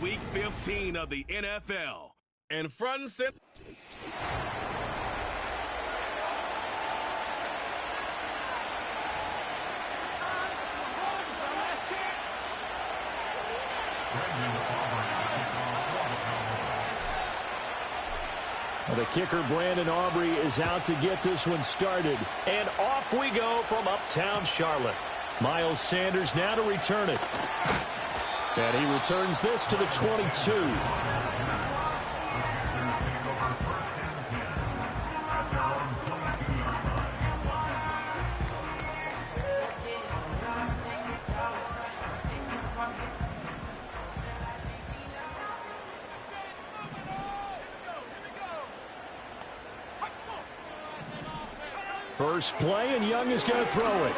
Week 15 of the NFL. And front and center. The kicker, Brandon Aubrey, is out to get this one started. And off we go from uptown Charlotte. Miles Sanders now to return it. And he returns this to the 22. First play, and Young is going to throw it.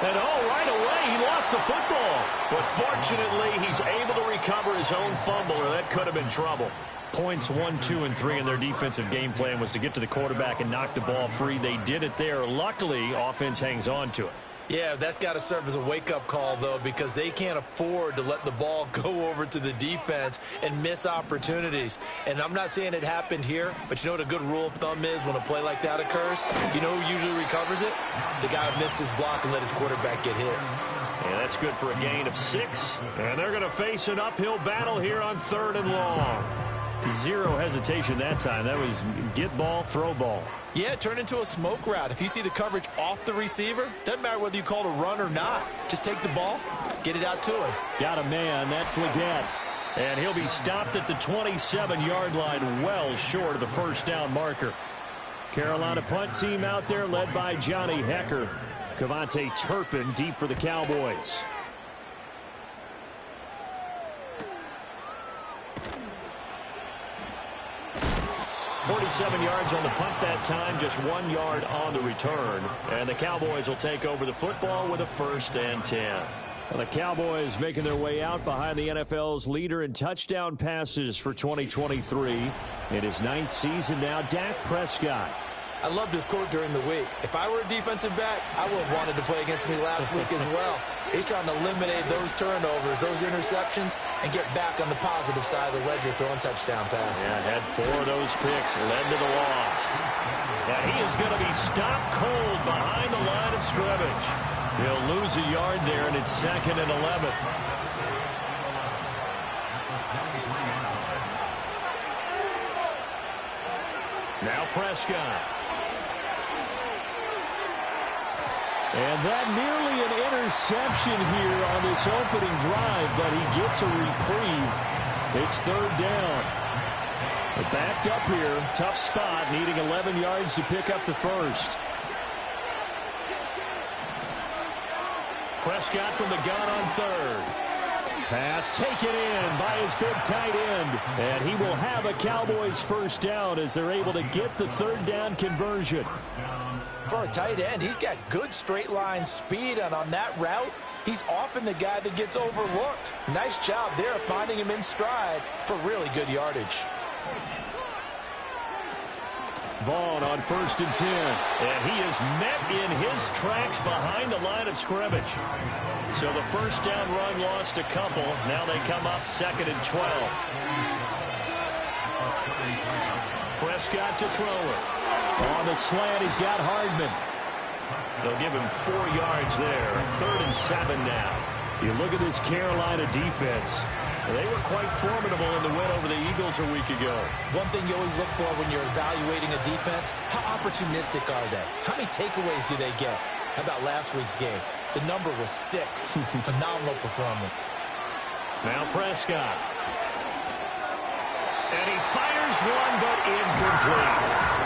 And right away, he lost the football. But fortunately, he's able to recover his own fumble, or that could have been trouble. Points 1, 2, and 3 in their defensive game plan was to get to the quarterback and knock the ball free. They did it there. Luckily, offense hangs on to it. Yeah, that's got to serve as a wake-up call, though, because they can't afford to let the ball go over to the defense and miss opportunities. And I'm not saying it happened here, but you know what a good rule of thumb is when a play like that occurs? You know who usually recovers it? The guy who missed his block and let his quarterback get hit. Yeah, that's good for a gain of 6. And they're going to face an uphill battle here on 3rd and long. Zero hesitation that time. That was get ball, throw ball. Yeah, turn into a smoke route. If you see the coverage off the receiver, doesn't matter whether you call it a run or not. Just take the ball, get it out to him. Got a man. That's Lega. And he'll be stopped at the 27-yard line, well short of the first down marker. Carolina punt team out there led by Johnny Hecker. Cavante Turpin deep for the Cowboys. .47 yards on the punt that time, just 1 yard on the return. And the Cowboys will take over the football with a 1st and 10. And the Cowboys making their way out behind the NFL's leader in touchdown passes for 2023. In his 9th season now, Dak Prescott. I love this quote during the week. If I were a defensive back, I would have wanted to play against me last week as well. He's trying to eliminate those turnovers, those interceptions, and get back on the positive side of the ledger throwing touchdown passes. Yeah, had 4 of those picks, led to the loss. And he is going to be stopped cold behind the line of scrimmage. He'll lose a yard there, and it's 2nd and 11. Now Prescott. And that nearly an interception here on this opening drive, but he gets a reprieve. It's 3rd down. But backed up here, tough spot, needing 11 yards to pick up the first. Prescott from the gun on 3rd. Pass taken in by his big tight end. And he will have a Cowboys first down as they're able to get the 3rd down conversion. For a tight end, he's got good straight line speed, and on that route, he's often the guy that gets overlooked. Nice job there finding him in stride for really good yardage. Vaughn on 1st and 10. And he is met in his tracks behind the line of scrimmage. So the first down run lost a couple. Now they come up 2nd and 12. Prescott to throw it. On the slant, he's got Hardman. They'll give him 4 yards there. 3rd and 7 now. You look at this Carolina defense. They were quite formidable in the win over the Eagles a week ago. One thing you always look for when you're evaluating a defense, how opportunistic are they? How many takeaways do they get? How about last week's game? The number was 6. Phenomenal performance. Now Prescott. And he fires one, but incomplete.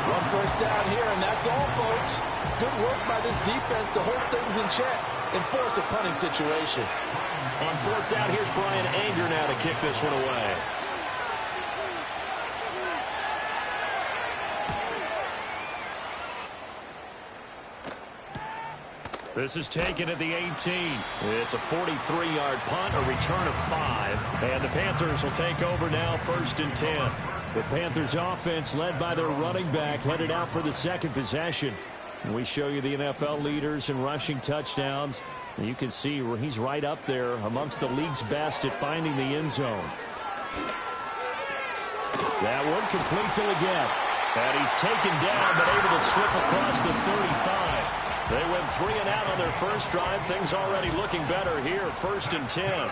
1 first down here, and that's all, folks. Good work by this defense to hold things in check and force a punting situation. On 4th down, here's Brian Anger now to kick this one away. This is taken at the 18. It's a 43-yard punt, a return of 5. And the Panthers will take over now, 1st and 10. The Panthers offense led by their running back headed out for the 2nd possession. And we show you the NFL leaders in rushing touchdowns. You can see where he's right up there amongst the league's best at finding the end zone. That one complete to Lega. And he's taken down, but able to slip across the 35. They went 3 and out on their first drive. Things already looking better here. 1st and 10.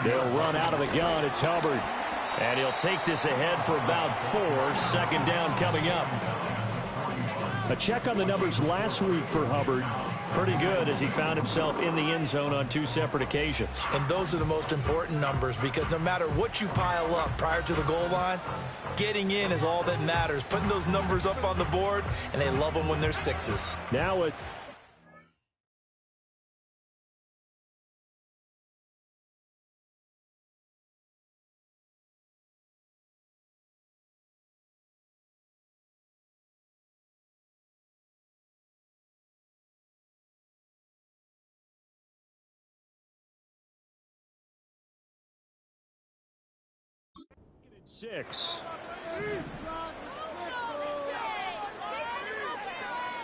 They'll run out of the gun. It's Hubbard. And he'll take this ahead for about 4. 2nd down coming up. A check on the numbers last week for Hubbard. Pretty good as he found himself in the end zone on 2 separate occasions. And those are the most important numbers because no matter what you pile up prior to the goal line, getting in is all that matters. Putting those numbers up on the board, and they love them when they're 6s. Now it. Six.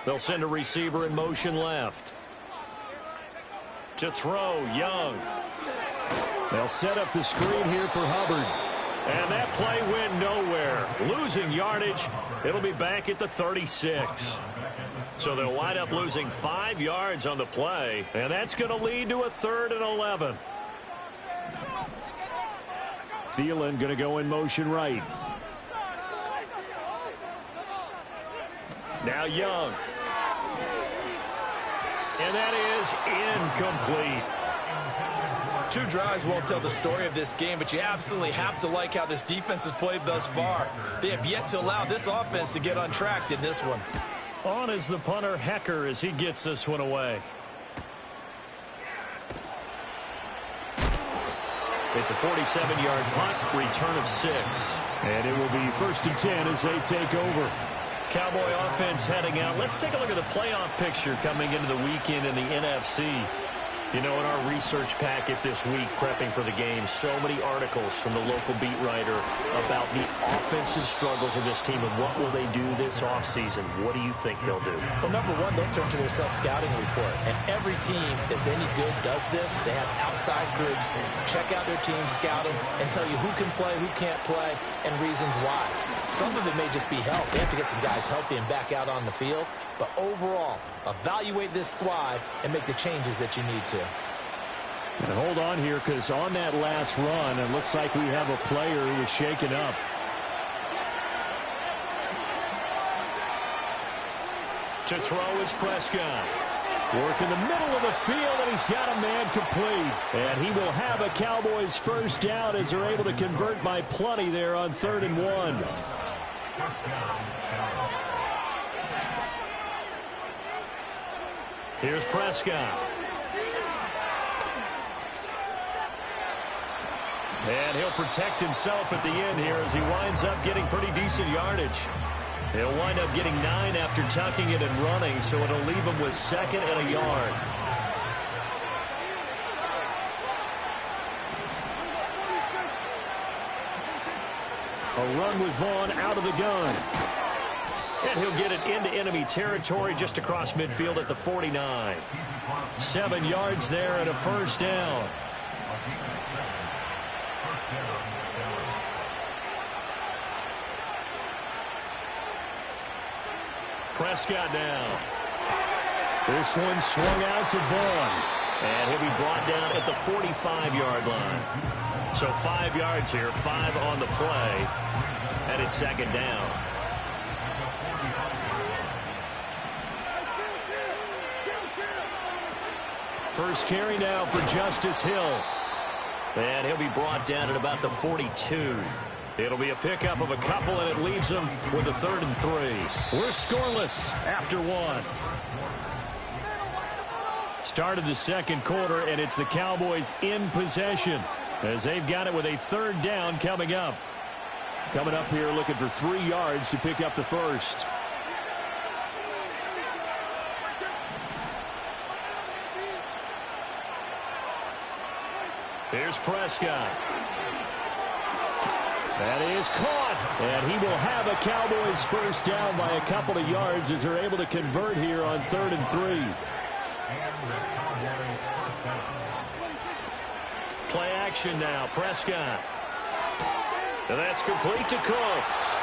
They'll send a receiver in motion left. To throw, Young. They'll set up the screen here for Hubbard. And that play went nowhere. Losing yardage. It'll be back at the 36. So they'll wind up losing 5 yards on the play. And that's going to lead to a 3rd and 11. Thielen going to go in motion right. Now Young. And that is incomplete. 2 drives won't tell the story of this game, but you absolutely have to like how this defense has played thus far. They have yet to allow this offense to get untracked in this one. On is the punter, Hecker, as he gets this one away. It's a 47-yard punt, return of 6. And it will be 1st and 10 as they take over. Cowboy offense heading out. Let's take a look at the playoff picture coming into the weekend in the NFC. You know, in our research packet this week, prepping for the game, so many articles from the local beat writer about the offensive struggles of this team and what will they do this offseason. What do you think they'll do? Well, number one, they'll turn to their self-scouting report. And every team that's any good does this. They have outside groups, check out their team, scout them, and tell you who can play, who can't play, and reasons why. Some of it may just be health. They have to get some guys healthy and back out on the field. But overall, evaluate this squad and make the changes that you need to. And hold on here, because on that last run, it looks like we have a player who was shaken up. To throw is Prescott. Work in the middle of the field, and he's got a man complete. And he will have a Cowboys first down as they're able to convert by plenty there on 3rd and 1. Here's Prescott. And he'll protect himself at the end here as he winds up getting pretty decent yardage. He'll wind up getting 9 after tucking it and running, so it'll leave him with 2nd and a yard. A run with Vaughn out of the gun. And he'll get it into enemy territory just across midfield at the 49. 7 yards there and a first down. Prescott now. This one swung out to Vaughn. And he'll be brought down at the 45-yard line. So 5 yards here, 5 on the play. And it's 2nd down. First carry now for Justice Hill. And he'll be brought down at about the 42. It'll be a pickup of a couple, and it leaves them with a 3rd and 3. We're scoreless after 1. Started the second quarter, and it's the Cowboys in possession as they've got it with a 3rd down coming up. Coming up here looking for 3 yards to pick up the first. Here's Prescott. That is caught. And he will have a Cowboys first down by a couple of yards as they're able to convert here on 3rd and 3. Play action now. Prescott. And that's complete to Cooks.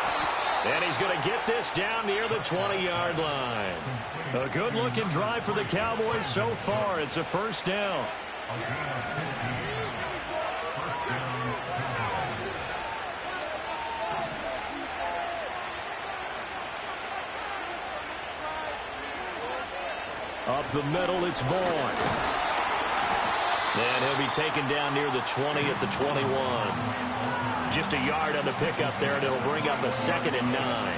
And he's going to get this down near the 20-yard line. A good-looking drive for the Cowboys so far. It's a first down. Up the middle, it's Vaughn. And he'll be taken down near the 20 at the 21. Just a yard on the pickup there, and it'll bring up a 2nd and 9.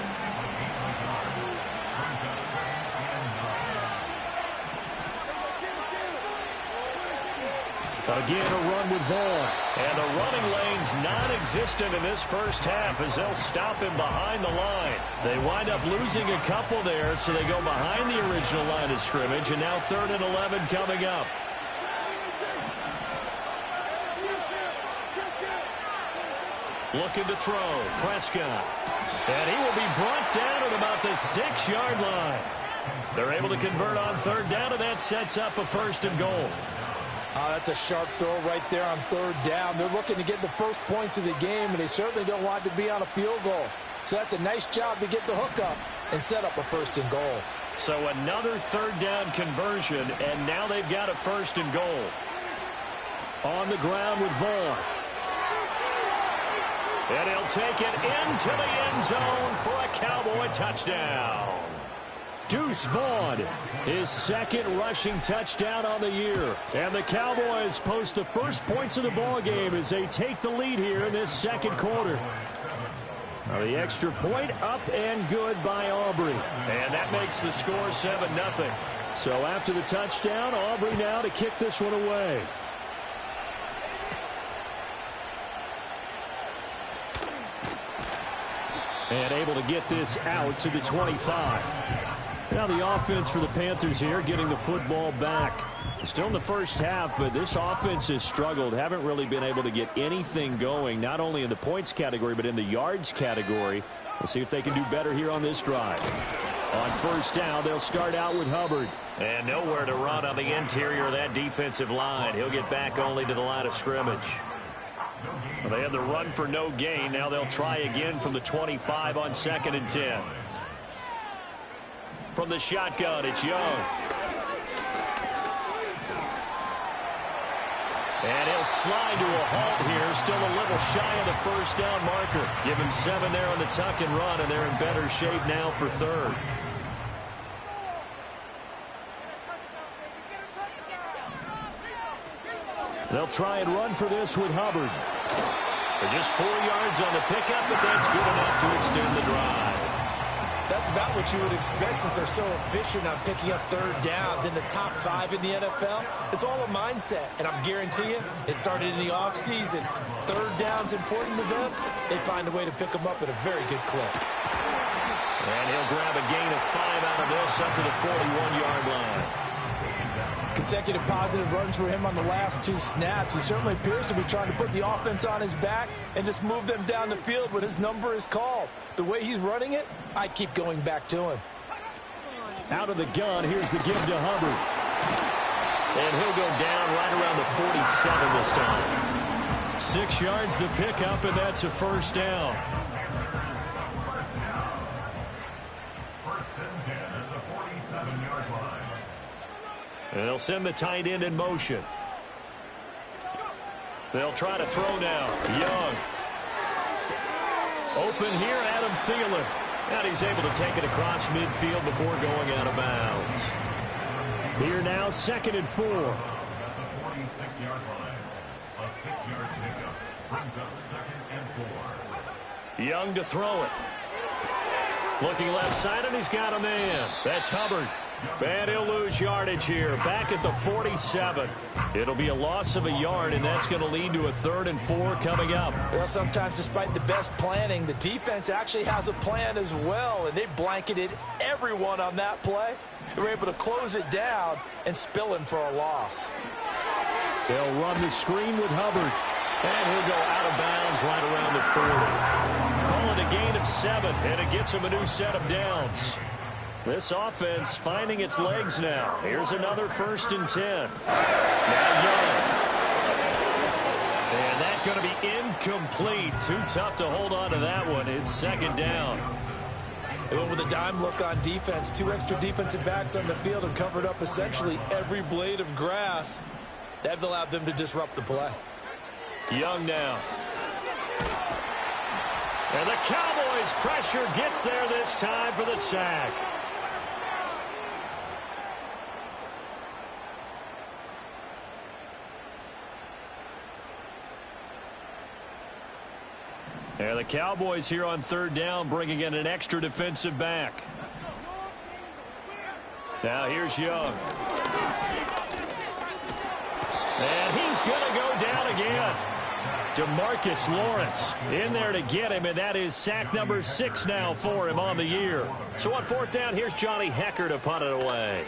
Again, a run with Vaughn. And the running lane's non-existent in this first half as they'll stop him behind the line. They wind up losing a couple there, so they go behind the original line of scrimmage, and now 3rd and 11 coming up. Looking to throw. Prescott. And he will be brought down at about the 6-yard line. They're able to convert on 3rd down, and that sets up a 1st and goal. That's a sharp throw right there on 3rd down. They're looking to get the first points of the game, and they certainly don't want to be on a field goal. So that's a nice job to get the hook up and set up a 1st and goal. So another 3rd down conversion, and now they've got a 1st and goal. On the ground with Vaughn. And he'll take it into the end zone for a Cowboy touchdown. Deuce Vaughn, his 2nd rushing touchdown on the year. And the Cowboys post the first points of the ball game as they take the lead here in this 2nd quarter. Now the extra point up and good by Aubrey. And that makes the score 7-0. So after the touchdown, Aubrey now to kick this one away. And able to get this out to the 25. Now the offense for the Panthers here getting the football back. Still in the first half, but this offense has struggled. Haven't really been able to get anything going, not only in the points category, but in the yards category. We'll see if they can do better here on this drive. On 1st down, they'll start out with Hubbard. And nowhere to run on the interior of that defensive line. He'll get back only to the line of scrimmage. Well, they had the run for no gain. Now they'll try again from the 25 on 2nd and 10. From the shotgun, it's Young. And he'll slide to a halt here. Still a little shy of the 1st down marker. Give him 7 there on the tuck and run, and they're in better shape now for 3rd. They'll try and run for this with Hubbard. For just 4 yards on the pickup, but that's good enough to extend the drive. That's about what you would expect since they're so efficient on picking up 3rd downs in the top 5 in the NFL. It's all a mindset, and I'm guarantee you it started in the offseason. 3rd down's important to them. They find a way to pick them up at a very good clip. And he'll grab a gain of 5 out of this up to the 41-yard line. Consecutive positive runs for him on the last 2 snaps. He certainly appears to be trying to put the offense on his back and just move them down the field when his number is called. The way he's running it, I keep going back to him. Out of the gun, here's the give to Hubbard. And he'll go down right around the 47 this time. 6 yards the pickup, and that's a 1st down. And they'll send the tight end in motion. They'll try to throw now. Young. Open here, Adam Thielen. And he's able to take it across midfield before going out of bounds. Here now, 2nd and 4. At the 46-yard line, a 6-yard pickup brings up 2nd and 4. Young to throw it. Looking left side, and he's got a man. That's Hubbard. And he'll lose yardage here. Back at the 47. It'll be a loss of a yard, and that's going to lead to a 3rd and 4 coming up. Well, sometimes despite the best planning, the defense actually has a plan as well, and they blanketed everyone on that play. They were able to close it down and spill in for a loss. They'll run the screen with Hubbard. And he'll go out of bounds right around the 40. call it a gain of 7, and it gets them a new set of downs. This offense finding its legs now. Here's another 1st and 10. Now Young. And that's going to be incomplete. Too tough to hold on to that one. It's 2nd down. They went with a dime look on defense. 2 extra defensive backs on the field and covered up essentially every blade of grass. That allowed them to disrupt the play. Young now. And the Cowboys' pressure gets there this time for the sack. And the Cowboys here on 3rd down, bringing in an extra defensive back. Now here's Young. And he's going to go down again. DeMarcus Lawrence in there to get him, and that is sack number 6 now for him on the year. So on 4th down, here's Johnny Hecker to punt it away.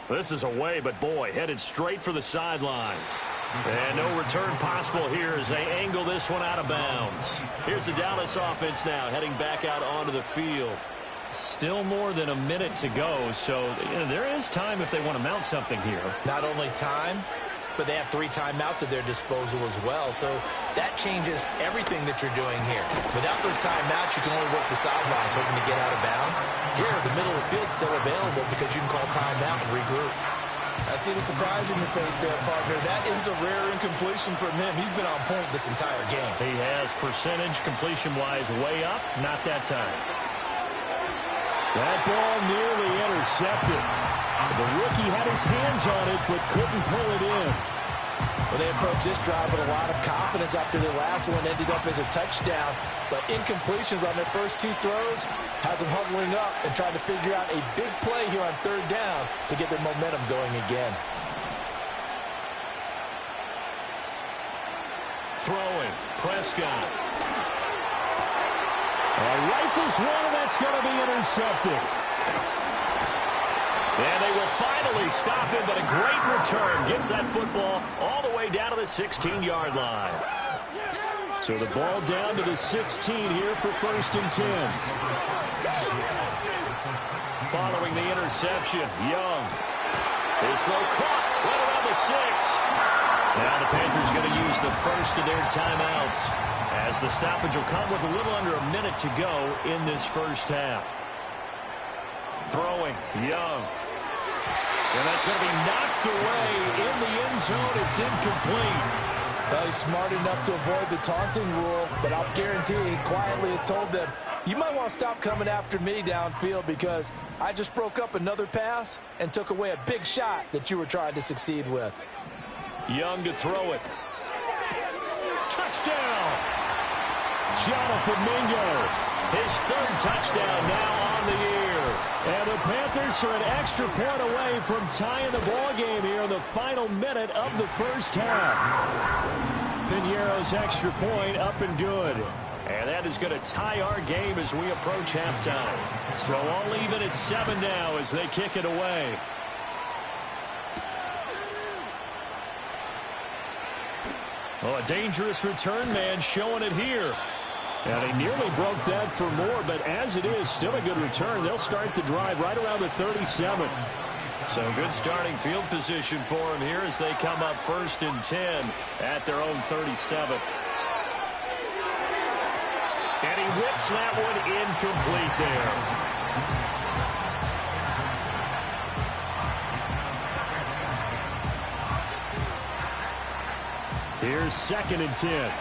This is away, but boy, headed straight for the sidelines. And no return possible here as they angle this one out of bounds. Here's the Dallas offense now heading back out onto the field. Still more than a minute to go, so there is time if they want to mount something here. Not only time, but they have 3 timeouts at their disposal as well. So that changes everything that you're doing here. Without those timeouts, you can only work the sidelines, hoping to get out of bounds. Here, the middle of the field's still available because you can call timeout and regroup. I see the surprise in your face there, partner. That is a rare incompletion from him. He's been on point this entire game. He has percentage completion-wise way up. Not that time. That ball nearly intercepted. The rookie had his hands on it, but couldn't pull it in. Well, they approached this drive with a lot of confidence after their last one ended up as a touchdown. But incompletions on their first 2 throws has them huddling up and trying to figure out a big play here on 3rd down to get their momentum going again. Throwing, Prescott. Rifles one, and that's going to be intercepted. And they will finally stop him, but a great return gets that football all the way down to the 16-yard line. So the ball down to the 16 here for 1st and 10. Following the interception, Young. His throw caught right around the 6. Now the Panthers going to use the first of their timeouts as the stoppage will come with a little under a minute to go in this first half. Throwing, Young. And that's going to be knocked away in the end zone. It's incomplete. Well, he's smart enough to avoid the taunting rule, but I'll guarantee he quietly has told them, you might want to stop coming after me downfield because I just broke up another pass and took away a big shot that you were trying to succeed with. Young to throw it. Touchdown! Jonathan Mingo. His 3rd touchdown now on the year. And the Panthers are an extra point away from tying the ball game here in the final minute of the first half. Pinheiro's extra point up and good. And that is going to tie our game as we approach halftime. So all even at 7 now as they kick it away. Well, a dangerous return man showing it here. And he nearly broke that for more, but as it is, still a good return. They'll start the drive right around the 37. So good starting field position for him here as they come up 1st and 10 at their own 37. And he whips that one incomplete there. Here's 2nd and 10.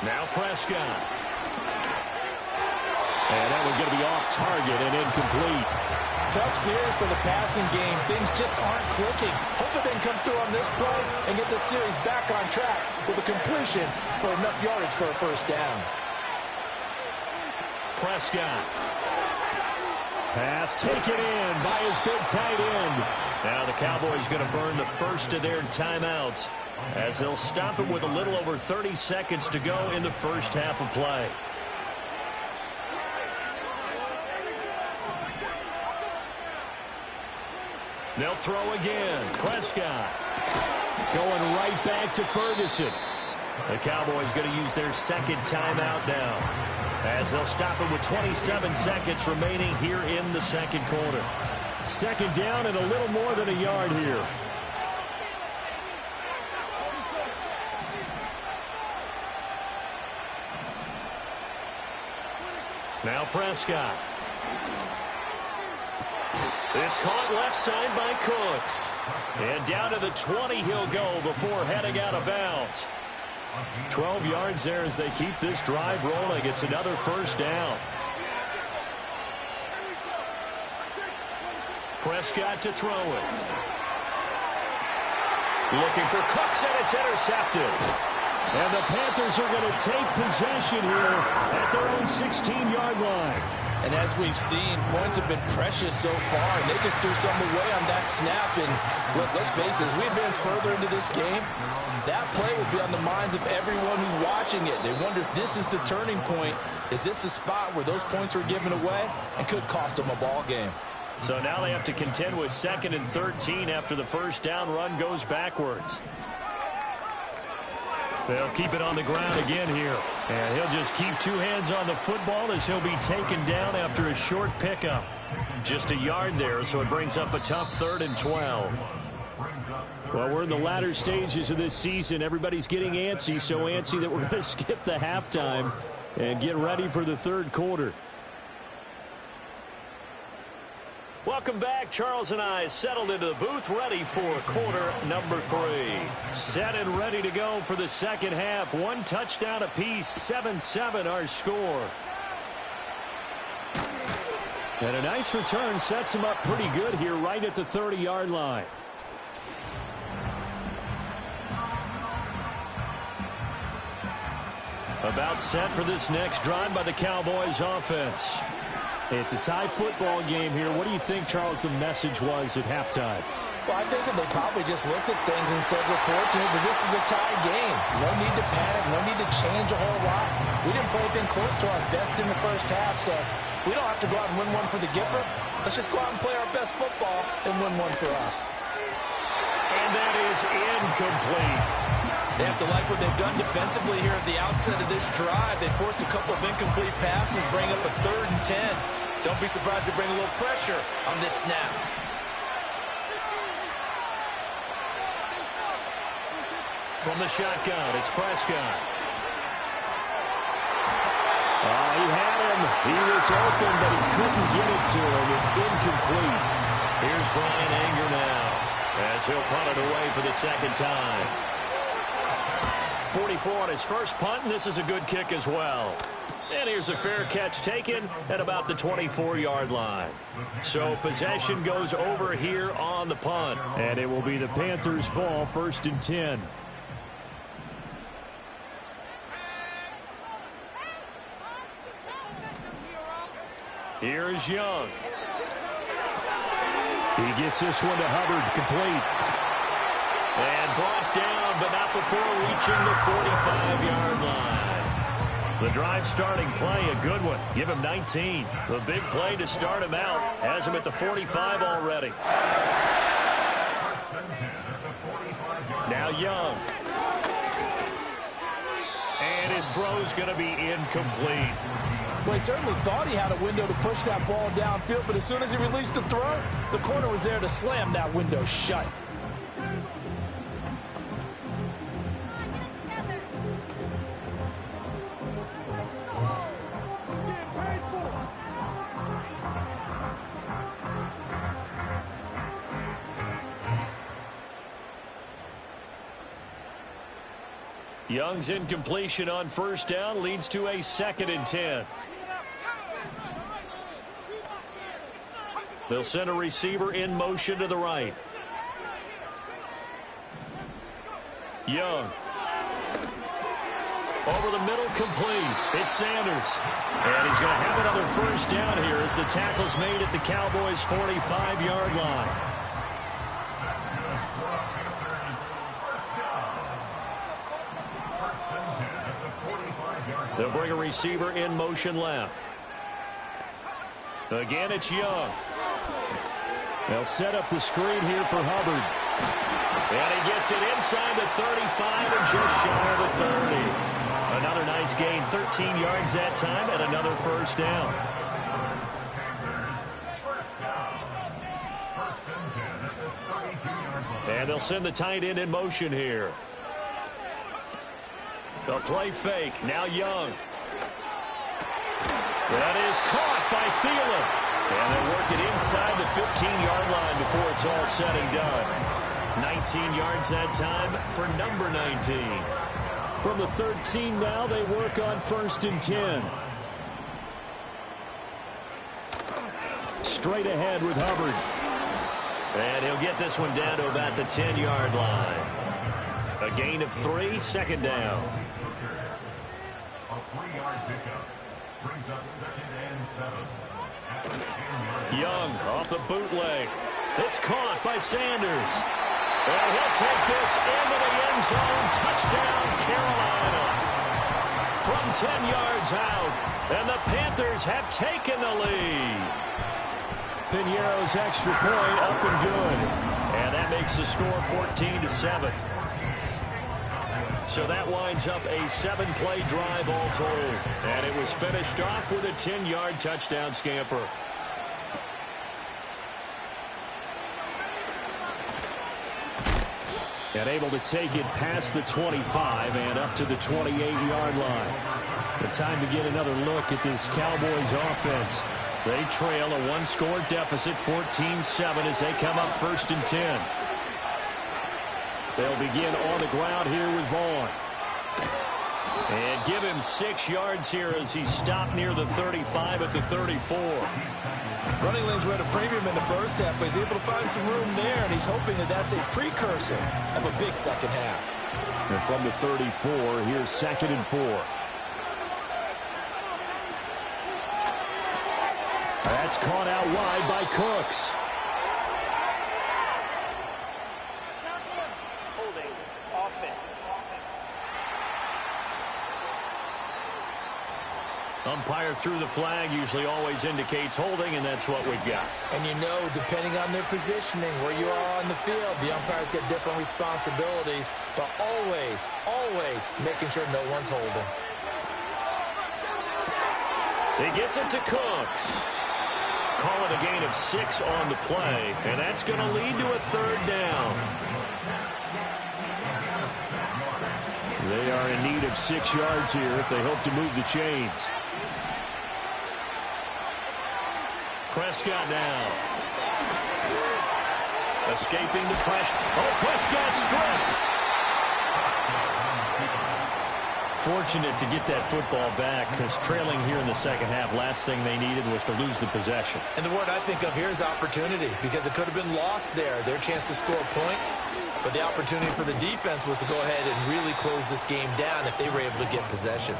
Now Prescott. And that one's going to be off target and incomplete. Tough series for the passing game. Things just aren't clicking. Hoping they can come through on this play and get this series back on track with a completion for enough yardage for a 1st down. Prescott. Pass taken in by his big tight end. Now the Cowboys going to burn the first of their timeouts as they'll stop him with a little over 30 seconds to go in the first half of play. They'll throw again. Prescott. Going right back to Ferguson. The Cowboys going to use their second timeout now, as they'll stop it with 27 seconds remaining here in the second quarter. Second down and a little more than a yard here. Now Prescott. It's caught left side by Cooks. And down to the 20 he'll go before heading out of bounds. 12 yards there as they keep this drive rolling. It's another first down. Prescott to throw it. Looking for Cooks, and it's intercepted. And the Panthers are going to take possession here at their own 16-yard line. And as we've seen, points have been precious so far, and they just threw something away on that snap. And let's face it, as we advance further into this game, that play will be on the minds of everyone who's watching it. They wonder if this is the turning point. Is this the spot where those points were given away and could cost them a ball game? So now they have to contend with 2nd and 13 after the first down run goes backwards. They'll keep it on the ground again here. And he'll just keep two hands on the football as he'll be taken down after a short pickup. Just a yard there, so it brings up a tough 3rd and 12. Well, we're in the latter stages of this season. Everybody's getting antsy, so antsy that we're going to skip the halftime and get ready for the third quarter. Welcome back. Charles and I settled into the booth, ready for quarter number 3. Set and ready to go for the second half. One touchdown apiece, 7-7 our score. And a nice return sets him up pretty good here right at the 30-yard line. About set for this next drive by the Cowboys offense. It's a tie football game here. What do you think, Charles, the message was at halftime? Well, I think that they probably just looked at things and said, we're fortunate that this is a tie game. No need to panic. No need to change a whole lot. We didn't play anything close to our best in the first half, so we don't have to go out and win one for the Gipper. Let's just go out and play our best football and win one for us. And that is incomplete. They have to like what they've done defensively here at the outset of this drive. They forced a couple of incomplete passes, bring up a 3rd and 10. Don't be surprised to bring a little pressure on this snap. From the shotgun, it's Prescott. He had him. He was open, but he couldn't get it to him. It's incomplete. Here's Brian Anger now, as he'll punt it away for the second time. 44 on his first punt, and this is a good kick as well. And here's a fair catch taken at about the 24-yard line. So possession goes over here on the punt. And it will be the Panthers' ball, 1st and 10. Here is Young. He gets this one to Hubbard, complete. And brought down, but not before reaching the 45-yard line. The drive starting play, a good one. Give him 19. The big play to start him out. Has him at the 45 already. Now Young. And his throw's going to be incomplete. Well, he certainly thought he had a window to push that ball downfield, but as soon as he released the throw, the corner was there to slam that window shut. Young's incompletion on first down leads to a 2nd and 10. They'll send a receiver in motion to the right. Young. Over the middle, complete. It's Sanders. And he's going to have another first down here as the tackle's made at the Cowboys' 45-yard line. They'll bring a receiver in motion left. Again, it's Young. They'll set up the screen here for Hubbard. And he gets it inside the 35 and just shy of the 30. Another nice gain, 13 yards that time, and another first down. And they'll send the tight end in motion here. They'll play fake. Now Young. That is caught by Thielen. And they'll work it inside the 15-yard line before it's all said and done. 19 yards that time for number 19. From the 13 now, they work on 1st and 10. Straight ahead with Hubbard. And he'll get this one down to about the 10-yard line. A gain of 3, second down. A 3-yard pickup brings up 2nd and 7. Young off the bootleg. It's caught by Sanders. And he'll take this into the end zone. Touchdown, Carolina. From 10 yards out. And the Panthers have taken the lead. Piñeiro's extra point up and good. And that makes the score 14-7. So that winds up a 7-play drive all told. And it was finished off with a 10-yard touchdown scamper. And able to take it past the 25 and up to the 28-yard line. The time to get another look at this Cowboys offense. They trail a 1-score deficit, 14-7, as they come up 1st and 10. They'll begin on the ground here with Vaughn. And give him 6 yards here as he's stopped near the 35 at the 34. Running lanes were at a premium in the first half, but he's able to find some room there, and he's hoping that that's a precursor of a big second half. And from the 34, here's 2nd and 4. That's caught out wide by Cooks. Umpire threw the flag, usually always indicates holding, and that's what we've got. And you know, depending on their positioning, where you are on the field, the umpires get different responsibilities, but always, always making sure no one's holding. He gets it to Cooks. Call it a gain of 6 on the play, and that's going to lead to a 3rd down. They are in need of 6 yards here if they hope to move the chains. Prescott now. Escaping the pressure. Oh, Prescott stripped. Fortunate to get that football back, because trailing here in the second half, last thing they needed was to lose the possession. And the word I think of here is opportunity, because it could have been lost there, their chance to score points. But the opportunity for the defense was to go ahead and really close this game down if they were able to get possession.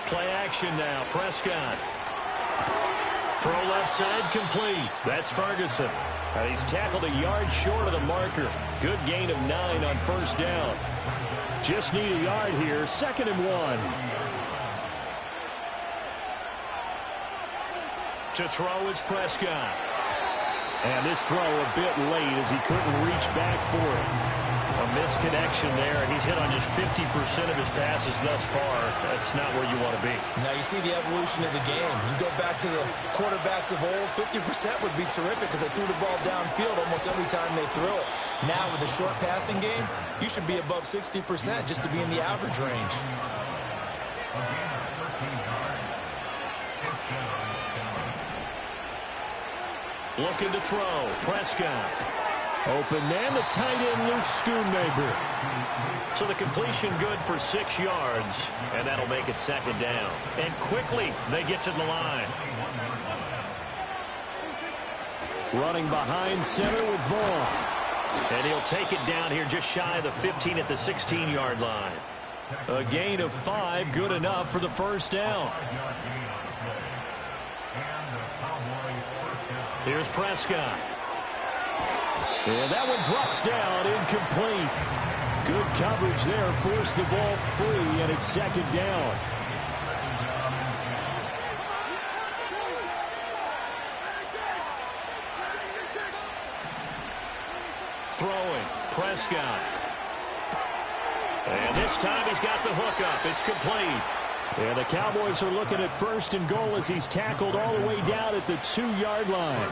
Play action now. Prescott. Throw left side complete. That's Ferguson. And he's tackled a yard short of the marker. Good gain of 9 on 1st down. Just need a yard here. 2nd and 1. To throw is Prescott. And this throw a bit late as he couldn't reach back for it. A misconnection there. He's hit on just 50% of his passes thus far. That's not where you want to be. Now you see the evolution of the game. You go back to the quarterbacks of old, 50% would be terrific because they threw the ball downfield almost every time they threw it. Now with the short passing game, you should be above 60% just to be in the average range. Looking to throw. Prescott. Open man, the tight end, Luke Schoonmaker. So the completion good for 6 yards, and that'll make it 2nd down. And quickly, they get to the line. Running behind center with Vaughn. And he'll take it down here just shy of the 15 at the 16-yard line. A gain of 5, good enough for the 1st down. Here's Prescott. And that one drops down, incomplete. Good coverage there, forced the ball free, and it's 2nd down. throwing. Prescott. And this time he's got the hook up. It's complete. And the Cowboys are looking at 1st and goal as he's tackled all the way down at the 2-yard line.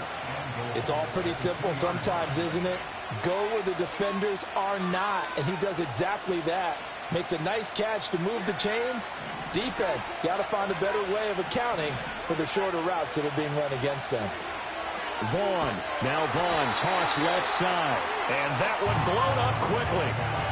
It's all pretty simple sometimes, isn't it? Go where the defenders are not, and he does exactly that. Makes a nice catch to move the chains. Defense got to find a better way of accounting for the shorter routes that are being run against them. Vaughn. Now Vaughn, toss left side. And that one blown up quickly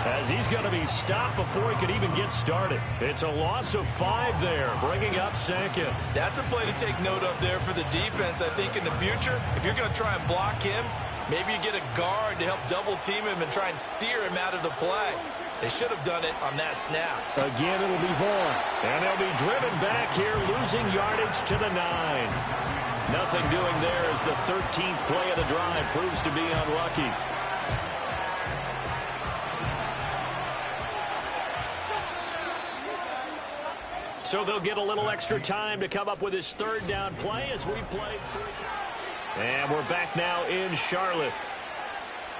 as he's going to be stopped before he could even get started. It's a loss of 5 there, bringing up 2nd. That's a play to take note of there for the defense, I think, in the future. If you're going to try and block him, maybe you get a guard to help double-team him and try and steer him out of the play. They should have done it on that snap. Again, it'll be Vaughn. And they'll be driven back here, losing yardage to the 9. Nothing doing there as the 13th play of the drive proves to be unlucky. So they'll get a little extra time to come up with his 3rd down play as we play 3. And we're back now in Charlotte.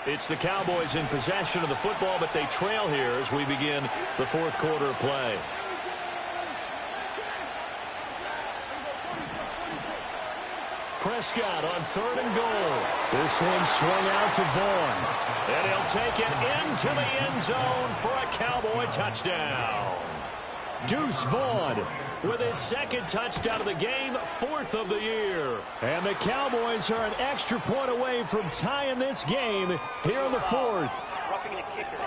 It's the Cowboys in possession of the football, but they trail here as we begin the 4th quarter of play. Prescott on 3rd and goal. This one swung out to Vaughn. And he'll take it into the end zone for a Cowboy touchdown. Deuce Vaughn with his 2nd touchdown of the game, 4th of the year. And the Cowboys are an extra point away from tying this game here in the 4th. Roughing the kicker.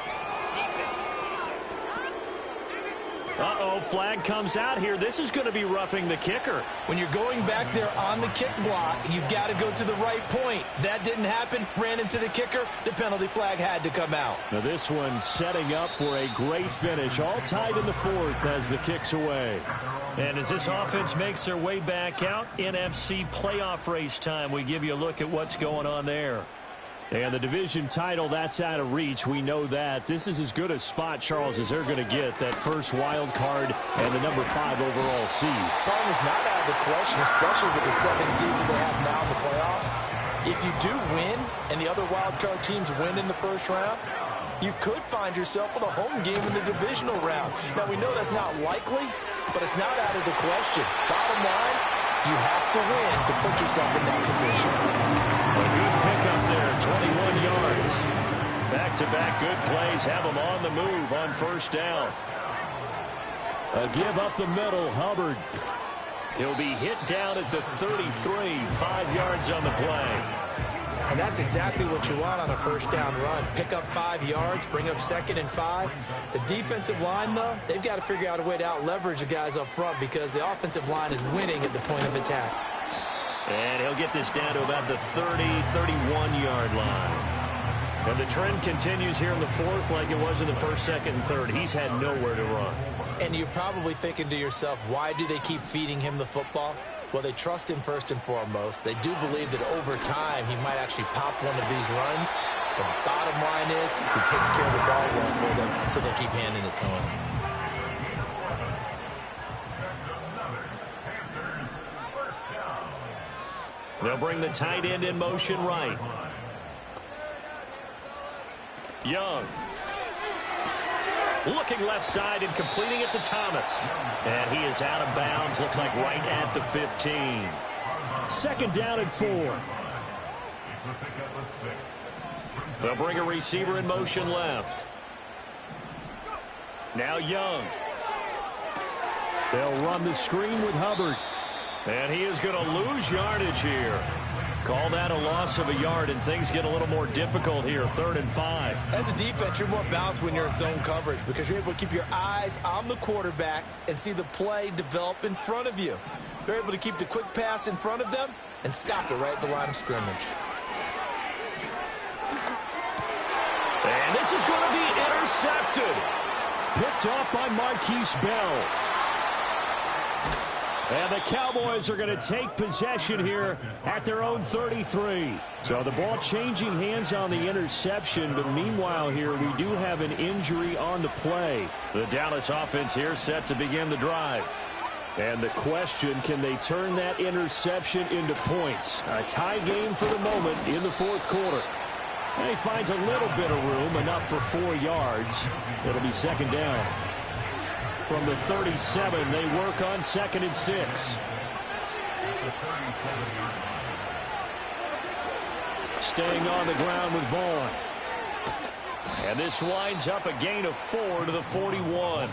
Uh-oh, flag comes out here. This is going to be roughing the kicker. When you're going back there on the kick block, you've got to go to the right point. That didn't happen. Ran into the kicker. The penalty flag had to come out. Now this one setting up for a great finish. All tied in the 4th as the kick's away. And as this offense makes their way back out, NFC playoff race time. We give you a look at what's going on there. And the division title, that's out of reach. We know that. This is as good a spot, Charles, as they're going to get. That first wild card and the number 5 overall seed. Problem is not out of the question, especially with the 7 seeds that they have now in the playoffs. If you do win and the other wild card teams win in the 1st round, you could find yourself with a home game in the divisional round. Now, we know that's not likely, but it's not out of the question. Bottom line, you have to win to put yourself in that position. A good pickup there, 21 yards. Back-to-back good plays have them on the move on 1st down. A give up the middle, Hubbard. He'll be hit down at the 33, 5 yards on the play. And that's exactly what you want on a 1st down run. Pick up 5 yards, bring up 2nd and 5. The defensive line, though, they've got to figure out a way to out-leverage the guys up front because the offensive line is winning at the point of attack. And he'll get this down to about the 30, 31-yard line. And the trend continues here in the 4th like it was in the 1st, 2nd, and 3rd. He's had nowhere to run. And you're probably thinking to yourself, why do they keep feeding him the football? Well, they trust him first and foremost. They do believe that over time he might actually pop one of these runs. But the bottom line is he takes care of the ball well for them, so they'll keep handing it to him. They'll bring the tight end in motion right. Young. Looking left side and completing it to Thomas. And he is out of bounds. Looks like right at the 15. 2nd down and 4. They'll bring a receiver in motion left. Now Young. They'll run the screen with Hubbard. And he is going to lose yardage here. Call that a loss of a yard, and things get a little more difficult here, 3rd and 5. As a defense, you're more balanced when you're in zone coverage because you're able to keep your eyes on the quarterback and see the play develop in front of you. They're able to keep the quick pass in front of them and stop it right at the line of scrimmage. And this is going to be intercepted. Picked off by Marquise Bell. And the Cowboys are going to take possession here at their own 33. So the ball changing hands on the interception, but meanwhile here we do have an injury on the play. The Dallas offense here set to begin the drive. And the question, can they turn that interception into points? A tie game for the moment in the 4th quarter. And he finds a little bit of room, enough for 4 yards. It'll be second down. From the 37, they work on 2nd and 6. Staying on the ground with Vaughn. And this winds up a gain of 4 to the 41.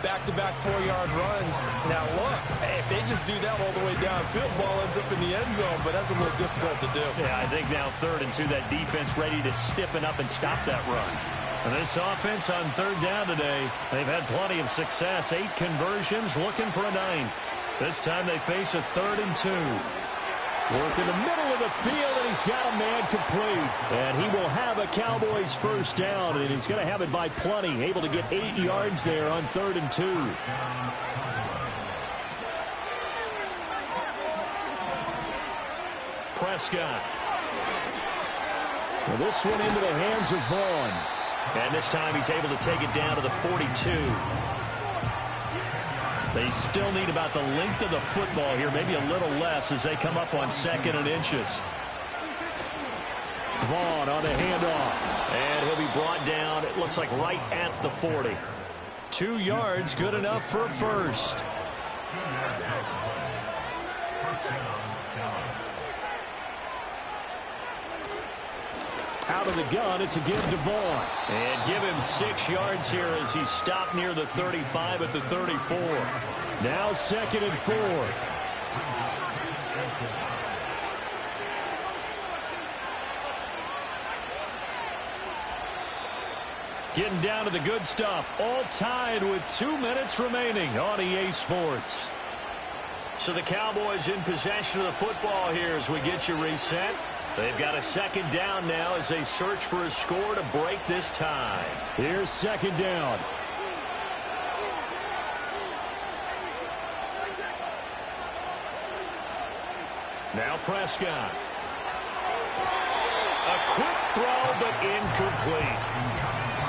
Back-to-back 4-yard runs. Now, look, if they just do that all the way downfield, ball ends up in the end zone, but that's a little difficult to do. Yeah, I think now 3rd and 2, that defense ready to stiffen up and stop that run. And this offense on 3rd down today, they've had plenty of success. 8 conversions, looking for a 9th. This time they face a 3rd and 2. Work in the middle of the field, and he's got a man complete. And he will have a Cowboys first down, and he's going to have it by plenty. Able to get 8 yards there on 3rd and 2. Prescott. Well, this one into the hands of Vaughn. And this time he's able to take it down to the 42. They still need about the length of the football here, maybe a little less as they come up on 2nd and inches. Vaughn on the handoff. And he'll be brought down, it looks like right at the 40. 2 yards, good enough for a first. Out of the gun, it's a give to Vaughn. And give him 6 yards here as he's stopped near the 35 at the 34. Now 2nd and 4. Getting down to the good stuff. All tied with 2 minutes remaining on EA Sports. So the Cowboys in possession of the football here as we get you reset. They've got a 2nd down now as they search for a score to break this tie. Here's 2nd down. Now Prescott. A quick throw, but incomplete.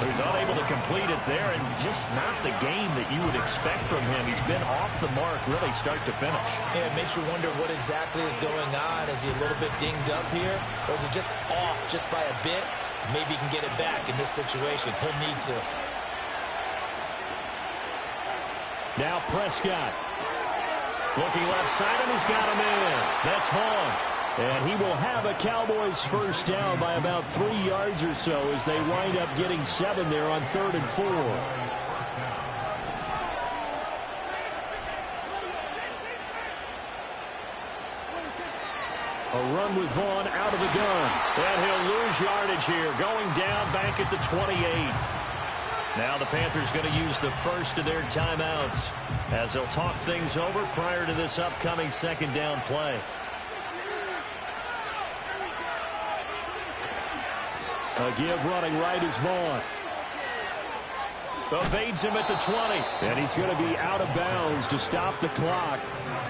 He's unable to complete it there, and just not the game that you would expect from him. He's been off the mark really start to finish. Yeah, it makes you wonder what exactly is going on. Is he a little bit dinged up here, or is it just off just by a bit? Maybe he can get it back in this situation. He'll need to. Now Prescott. Looking left side, and he's got him in. That's Vaughn. And he will have a Cowboys first down by about 3 yards or so as they wind up getting 7 there on 3rd and 4. A run with Vaughn out of the gun. And he'll lose yardage here, going down back at the 28. Now the Panthers going to use the first of their timeouts as they'll talk things over prior to this upcoming 2nd down play. A give running right is Vaughn. Evades him at the 20. And he's going to be out of bounds to stop the clock.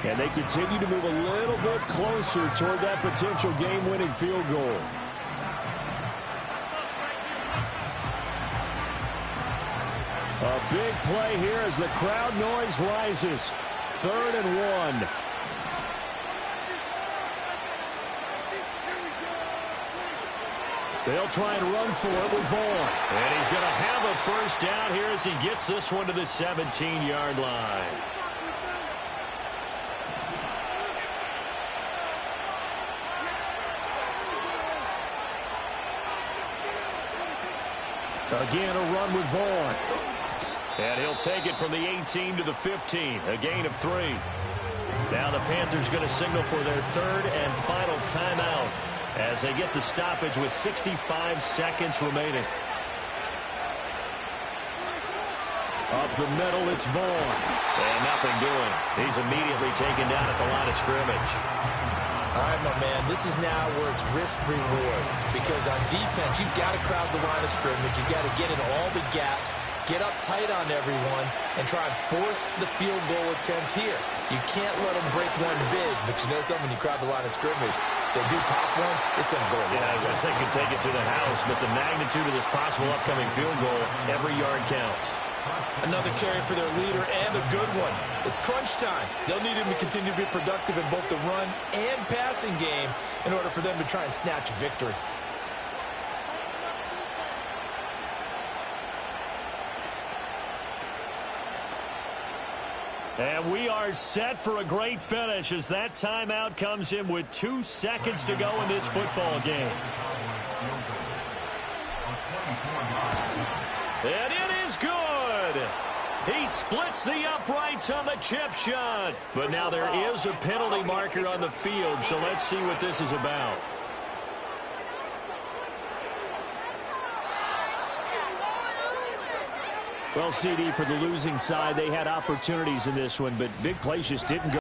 And they continue to move a little bit closer toward that potential game-winning field goal. A big play here as the crowd noise rises. 3rd and 1. They'll try and run for it with Vaughn. And he's going to have a first down here as he gets this one to the 17-yard line. Again, a run with Vaughn. And he'll take it from the 18 to the 15, a gain of 3. Now the Panthers going to signal for their 3rd and final timeout as they get the stoppage with 65 seconds remaining. Up the middle, it's Vaughn. And nothing doing. He's immediately taken down at the line of scrimmage. All right, my man, this is now where it's risk-reward. Because on defense, you've got to crowd the line of scrimmage. You've got to get into all the gaps, get up tight on everyone, and try and force the field goal attempt here. You can't let them break one big, but you know something, when you crowd the line of scrimmage, if they do pop one, it's going to go away. Yeah, I was going to say could take it to the house, but the magnitude of this possible upcoming field goal, every yard counts. Another carry for their leader, and a good one. It's crunch time. They'll need him to continue to be productive in both the run and passing game in order for them to try and snatch a victory. And we are set for a great finish as that timeout comes in with 2 seconds to go in this football game. And it is good. He splits the uprights on the chip shot. But now there is a penalty marker on the field, so let's see what this is about. Well, CD, for the losing side, they had opportunities in this one, but big plays just didn't go